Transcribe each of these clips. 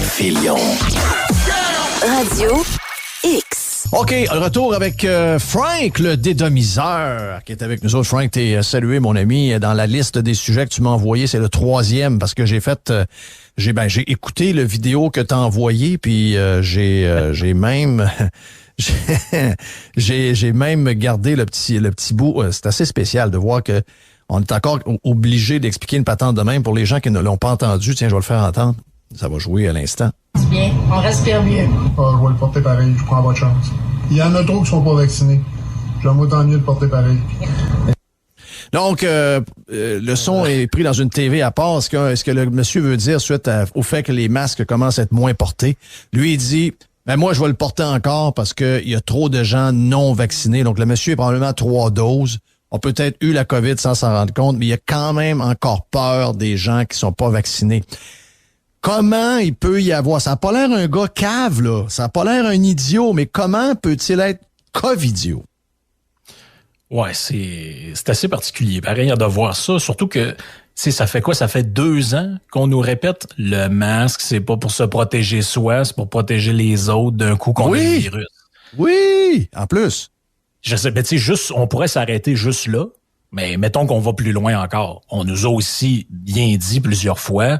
Filion. Radio X. OK, retour avec Frank, le dédomiseur, qui est avec nous autres. Frank, t'es salué, mon ami, dans la liste des sujets que tu m'as envoyé. C'est le 3e parce que j'ai fait... j'ai écouté le vidéo que t'as envoyé, puis j'ai même... j'ai même gardé le petit bout. C'est assez spécial de voir que on est encore obligé d'expliquer une patente de même pour les gens qui ne l'ont pas entendu. Tiens, je vais le faire entendre. Ça va jouer à l'instant. Bien, on respire mieux. Je vais le porter pareil, je prends votre chance. Il y en a trop qui sont pas vaccinés. J'aime autant mieux de porter pareil. Donc, le son est pris dans une TV à part. Ce que le monsieur veut dire suite au fait que les masques commencent à être moins portés, lui, il dit... Ben moi, je vais le porter encore parce qu'il y a trop de gens non vaccinés. Donc, le monsieur est probablement 3 doses. On peut peut-être eu la COVID sans s'en rendre compte, mais il y a quand même encore peur des gens qui sont pas vaccinés. Comment il peut y avoir... Ça n'a pas l'air un gars cave, là. Ça n'a pas l'air un idiot, mais comment peut-il être covidio? Ouais, c'est assez particulier. Pareil, de voir ça, surtout que... Ça fait quoi? Ça fait 2 ans qu'on nous répète le masque, c'est pas pour se protéger soi, c'est pour protéger les autres d'un coup qu'on a le virus. Oui, en plus. Je sais, mais tu sais, juste, on pourrait s'arrêter juste là, mais mettons qu'on va plus loin encore. On nous a aussi bien dit plusieurs fois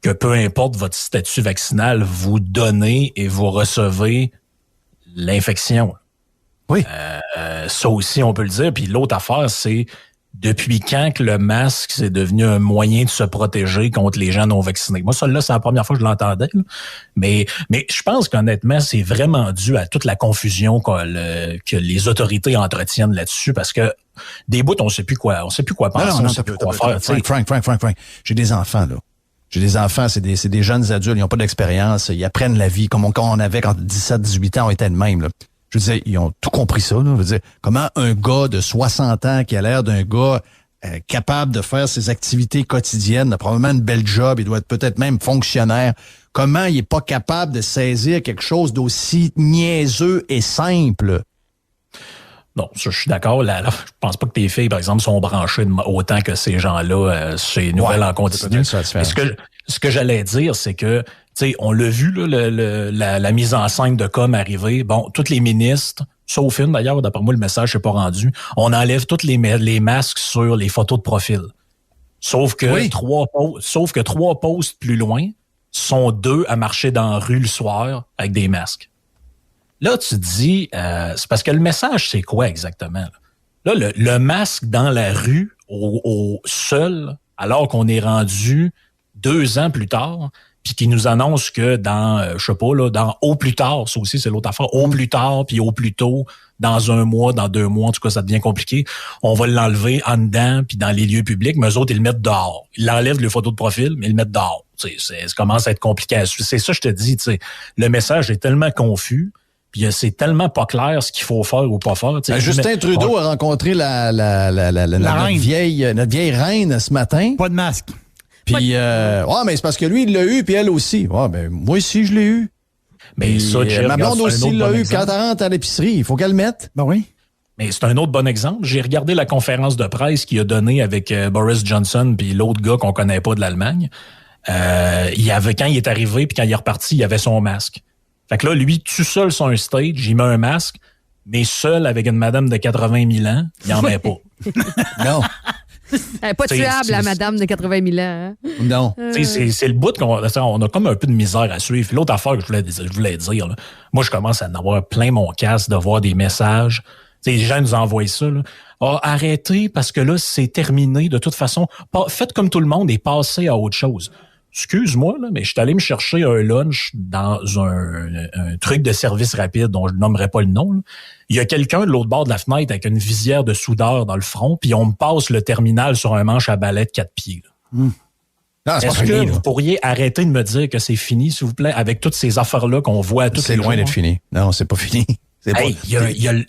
que peu importe votre statut vaccinal, vous donnez et vous recevez l'infection. Oui. Ça aussi, on peut le dire. Puis l'autre affaire, c'est depuis quand que le masque, c'est devenu un moyen de se protéger contre les gens non vaccinés? Moi, ça, là, c'est la première fois que je l'entendais. Là. Mais je pense qu'honnêtement, c'est vraiment dû à toute la confusion que les autorités entretiennent là-dessus, parce que des bouts, on sait plus quoi penser, on sait plus quoi faire. Frank, j'ai des enfants, là. J'ai des enfants, c'est des jeunes adultes, ils n'ont pas d'expérience, ils apprennent la vie, comme quand on avait, quand 17-18 ans, on était de même, là. Je veux dire, ils ont tout compris ça, là. Je veux dire, comment un gars de 60 ans qui a l'air d'un gars capable de faire ses activités quotidiennes, a probablement une belle job, il doit être peut-être même fonctionnaire, comment il est pas capable de saisir quelque chose d'aussi niaiseux et simple? Non, ça, je suis d'accord. Là, je pense pas que tes filles, par exemple, sont branchées autant que ces gens-là chez Nouvelles en continu. Ce que j'allais dire, c'est que, tu sais, on l'a vu, là, la mise en scène de com arriver. Bon, tous les ministres, sauf une d'ailleurs, d'après moi, le message n'est pas rendu. On enlève tous les masques sur les photos de profil. Sauf que 3 posts plus loin sont 2 à marcher dans la rue le soir avec des masques. Là, tu te dis, c'est parce que le message, c'est quoi exactement? Là, le masque dans la rue, au seul, alors qu'on est rendu 2 ans plus tard, puis qui nous annonce que dans, je sais pas, là, dans au plus tard, ça aussi, c'est l'autre affaire, au plus tard, puis au plus tôt, dans 1 mois, dans 2 mois, en tout cas, ça devient compliqué. On va l'enlever en dedans, puis dans les lieux publics, mais eux autres, ils le mettent dehors. Ils l'enlèvent les photos de profil, mais ils le mettent dehors. Ça commence à être compliqué à suivre. C'est ça, je te dis, tu sais. Le message est tellement confus. Puis c'est tellement pas clair ce qu'il faut faire ou pas faire. Justin Trudeau a rencontré notre vieille reine ce matin. Pas de masque. Puis, mais c'est parce que lui, il l'a eu, puis elle aussi. Ben, moi aussi, je l'ai eu. Mais ça, ma blonde aussi l'a eu. Quand elle rentre à l'épicerie, il faut qu'elle le mette. Ben oui. Mais c'est un autre bon exemple. J'ai regardé la conférence de presse qu'il a donnée avec Boris Johnson puis l'autre gars qu'on connaît pas de l'Allemagne. Quand il est arrivé puis quand il est reparti, il avait son masque. Fait que là, lui, tout seul sur un stage, il met un masque, mais seul avec une madame de 80 000 ans, il en met pas. Non. Elle n'est pas tuable, la madame de 80 000 ans. Hein? Non. C'est le bout qu'on a comme un peu de misère à suivre. L'autre affaire que je voulais dire, là, moi, je commence à en avoir plein mon casque de voir des messages. T'sais, les gens nous envoient ça. Là. Arrêtez parce que là, c'est terminé. De toute façon, faites comme tout le monde et passez à autre chose. Excuse-moi, là, mais je suis allé me chercher un lunch dans un truc de service rapide dont je ne nommerai pas le nom. Là. Il y a quelqu'un de l'autre bord de la fenêtre avec une visière de soudeur dans le front, puis on me passe le terminal sur un manche à balai de 4 pieds. Non, est-ce que vous pourriez arrêter de me dire que c'est fini, s'il vous plaît, avec toutes ces affaires-là qu'on voit à tous les jours? C'est loin d'être fini. Non, c'est pas fini. Il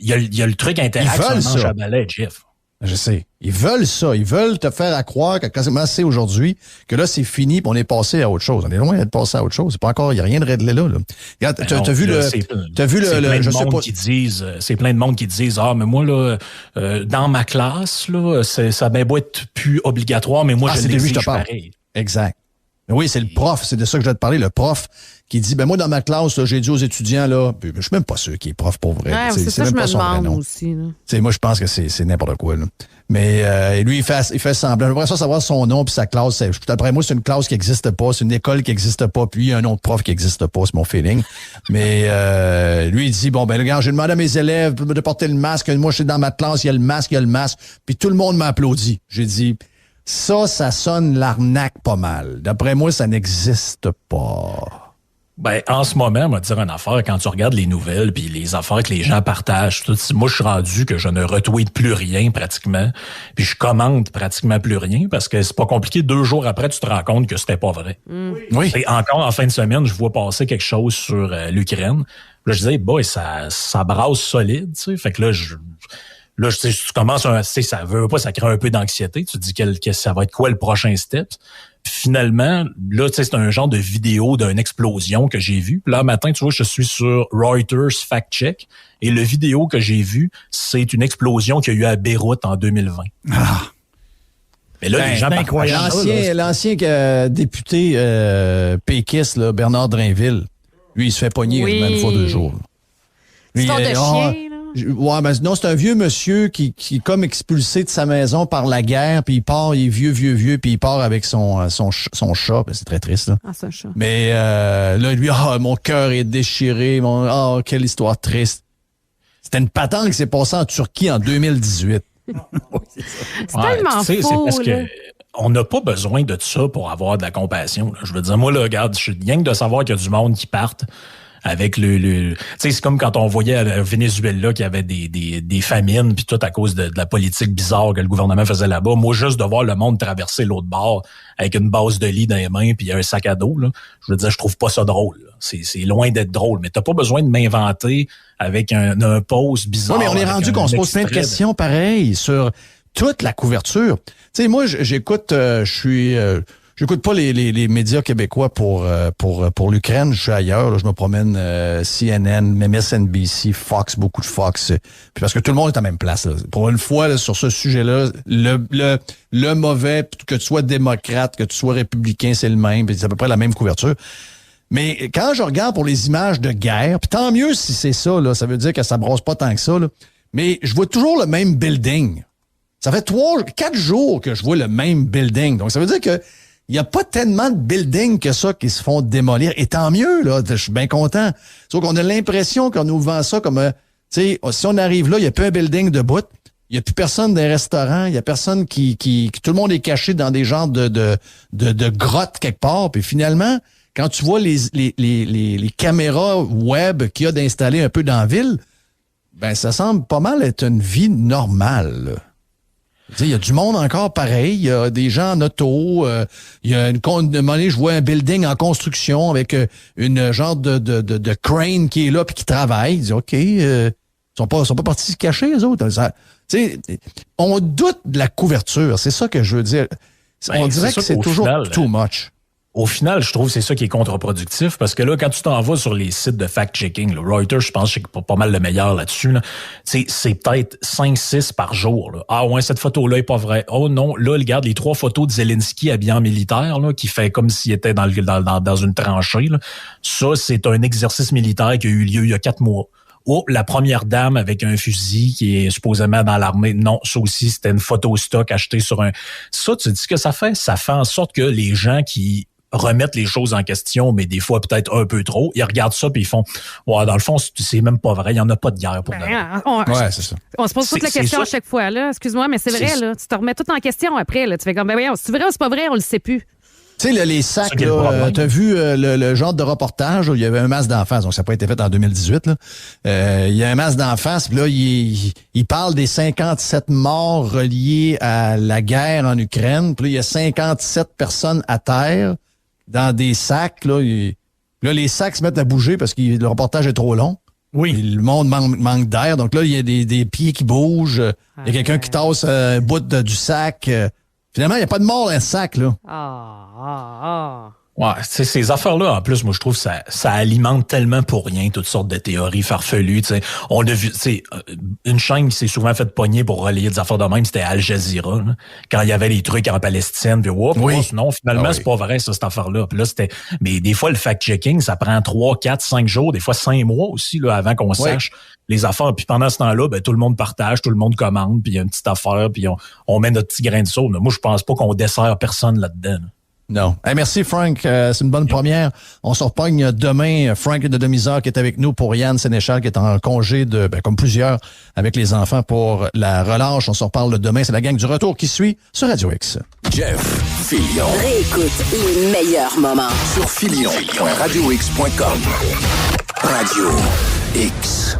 y a le truc interaction sur le manche à balai, Jeff. Je sais. Ils veulent ça. Ils veulent te faire croire que quasiment c'est aujourd'hui, que là, c'est fini, puis on est passé à autre chose. On est loin d'être passé à autre chose. C'est pas encore, il n'y a rien de réglé là. Regarde, t'as vu le, je sais pas. C'est plein de monde qui disent, mais moi, là, dans ma classe, là, ça va être plus obligatoire, mais moi, je l'exige pareil. Exact. Oui, c'est le prof, c'est de ça que je vais te parler, le prof qui dit, moi, dans ma classe, là, j'ai dit aux étudiants, là, je suis même pas sûr qu'il est prof pour vrai. Ouais, c'est ça, même je pas me son vrai demande nom. aussi. Moi, je pense que c'est n'importe quoi. Là. Mais lui, il fait semblant. J'aimerais ça savoir son nom puis sa classe. D'après moi, c'est une classe qui n'existe pas, c'est une école qui n'existe pas, puis il y a un autre prof qui n'existe pas, c'est mon feeling. Mais lui, il dit, regarde, j'ai demandé à mes élèves de porter le masque. Moi, je suis dans ma classe, il y a le masque. Puis tout le monde m'a applaudi. J'ai dit... Ça sonne l'arnaque pas mal. D'après moi, ça n'existe pas. Ben, en ce moment, on va te dire une affaire, quand tu regardes les nouvelles puis les affaires que les gens partagent, moi, je suis rendu que je ne retweete plus rien pratiquement, puis je commente pratiquement plus rien parce que c'est pas compliqué. 2 jours après, tu te rends compte que c'était pas vrai. Oui. Et encore en fin de semaine, je vois passer quelque chose sur l'Ukraine. Là, je disais, ça brasse solide, tu sais. Fait que là, Là, tu commences ça veut pas, ça crée un peu d'anxiété. Tu te dis que ça va être quoi le prochain step. Puis finalement, là, tu sais, c'est un genre de vidéo d'une explosion que j'ai vue. Puis là, matin, tu vois, je suis sur Reuters Fact Check. Et le vidéo que j'ai vu, c'est une explosion qu'il y a eu à Beyrouth en 2020. Ah. Mais là, les gens incroyable. L'ancien député péquiste, là, Bernard Drainville, lui, il se fait pogner une fois 2 jours. Histoire de chien, là. Ouais, mais non, c'est un vieux monsieur qui est comme expulsé de sa maison par la guerre, puis il part, il est vieux, puis il part avec son chat. C'est très triste, là. Ah, c'est un chat. Mais là, lui, mon cœur est déchiré. Quelle histoire triste. C'était une patente qui s'est passée en Turquie en 2018. C'est tellement faux, c'est parce là. que on n'a pas besoin de ça pour avoir de la compassion. Là. Je veux dire, moi, là, regarde, je suis rien que de savoir qu'il y a du monde qui partent avec tu sais, c'est comme quand on voyait à Venezuela qu'il y avait des famines puis tout à cause de la politique bizarre que le gouvernement faisait là-bas. Moi, juste de voir le monde traverser l'autre bord avec une base de lit dans les mains puis un sac à dos, là, je veux dire, je trouve pas ça drôle. Là. C'est loin d'être drôle, mais t'as pas besoin de m'inventer avec un pause bizarre. Oui, mais on est rendu qu'on se pose plein de questions pareilles sur toute la couverture. Tu sais, moi, j'écoute, j'écoute pas les médias québécois pour l'Ukraine. Je suis ailleurs. Là, je me promène CNN, MSNBC, Fox, beaucoup de Fox. Puis parce que tout le monde est à la même place. Là. Pour une fois, là, sur ce sujet-là, le mauvais, que tu sois démocrate, que tu sois républicain, c'est le même. C'est à peu près la même couverture. Mais quand je regarde pour les images de guerre, puis tant mieux si c'est ça, là, ça veut dire que ça brosse pas tant que ça. Là, mais je vois toujours le même building. Ça fait 4 jours que je vois le même building. Donc, ça veut dire que il n'y a pas tellement de buildings que ça qui se font démolir. Et tant mieux, là. Je suis bien content. Sauf qu'on a l'impression qu'on nous vend ça comme, tu sais, si on arrive là, il n'y a plus un building debout. Il n'y a plus personne dans les restaurants. Il n'y a personne qui tout le monde est caché dans des genres de grottes quelque part. Puis finalement, quand tu vois les caméras web qu'il y a d'installer un peu dans la ville, ben, ça semble pas mal être une vie normale, là. Il y a du monde encore pareil, il y a des gens en auto, il y a une monnaie, je vois un building en construction avec une genre de crane qui est là puis qui travaille. Ils disent OK, ils sont pas partis se cacher les autres. On doute de la couverture, c'est ça que je veux dire. On dirait que c'est toujours too much. Au final, je trouve que c'est ça qui est contre-productif parce que là, quand tu t'en vas sur les sites de fact-checking, Reuters, je pense que c'est pas mal le meilleur là-dessus, là. C'est peut-être 5-6 par jour. Là. Ah ouais, cette photo-là est pas vraie. Oh non, là, regarde les 3 photos de Zelensky habillé en militaire, là, qui fait comme s'il était dans une tranchée. Là. Ça, c'est un exercice militaire qui a eu lieu il y a 4 mois. Oh, la première dame avec un fusil qui est supposément dans l'armée. Non, ça aussi, c'était une photo stock achetée sur un... Ça, tu dis ce que ça fait? Ça fait en sorte que les gens qui remettre les choses en question, mais des fois peut-être un peu trop. Ils regardent ça puis ils font ouais, dans le fond, c'est même pas vrai, il n'y en a pas de guerre pour nous. Ouais, c'est ça. On se pose toute la question à chaque fois, là. Excuse-moi, mais c'est vrai, là. Tu te remets tout en question après, là. Tu fais comme, ben voyons, c'est vrai ou c'est pas vrai, on le sait plus. Tu sais, les sacs, là, t'as vu le genre de reportage où il y avait un masque d'en face, donc ça n'a pas été fait en 2018. Là. Il y a un masque d'en face, puis là, il parle des 57 morts reliés à la guerre en Ukraine. Puis là, il y a 57 personnes à terre dans des sacs. Là, les sacs se mettent à bouger parce que le reportage est trop long. Oui. Et le monde manque d'air. Donc là, il y a des pieds qui bougent. Il y a quelqu'un qui tasse un bout du sac. Finalement, il n'y a pas de mort dans le sac, là. Ouais, ces affaires-là, en plus, moi, je trouve que ça alimente tellement pour rien toutes sortes de théories farfelues. T'sais. On a vu, une chaîne qui s'est souvent fait pogner pour relayer des affaires de même, c'était Al Jazeera, là, quand il y avait les trucs en Palestine. Puis, non, finalement, c'est pas vrai, ça, cette affaire-là. Puis là, mais des fois, le fact-checking, ça prend 3, 4, 5 jours, des fois 5 mois aussi, là, avant qu'on sache les affaires. Puis pendant ce temps-là, ben, tout le monde partage, tout le monde commande, puis il y a une petite affaire, puis on met notre petit grain de sauce. Moi, je pense pas qu'on dessert personne là-dedans. Là. Non. Hey, merci, Frank. C'est une bonne première. On se repogne demain. Frank de Demi-Heure qui est avec nous pour Yann Sénéchal qui est en congé comme plusieurs avec les enfants pour la relâche. On se reparle demain. C'est la gang du retour qui suit sur Radio X. Jeff Fillion. Réécoute les meilleurs moments sur fillion.radiox.com. Radio X.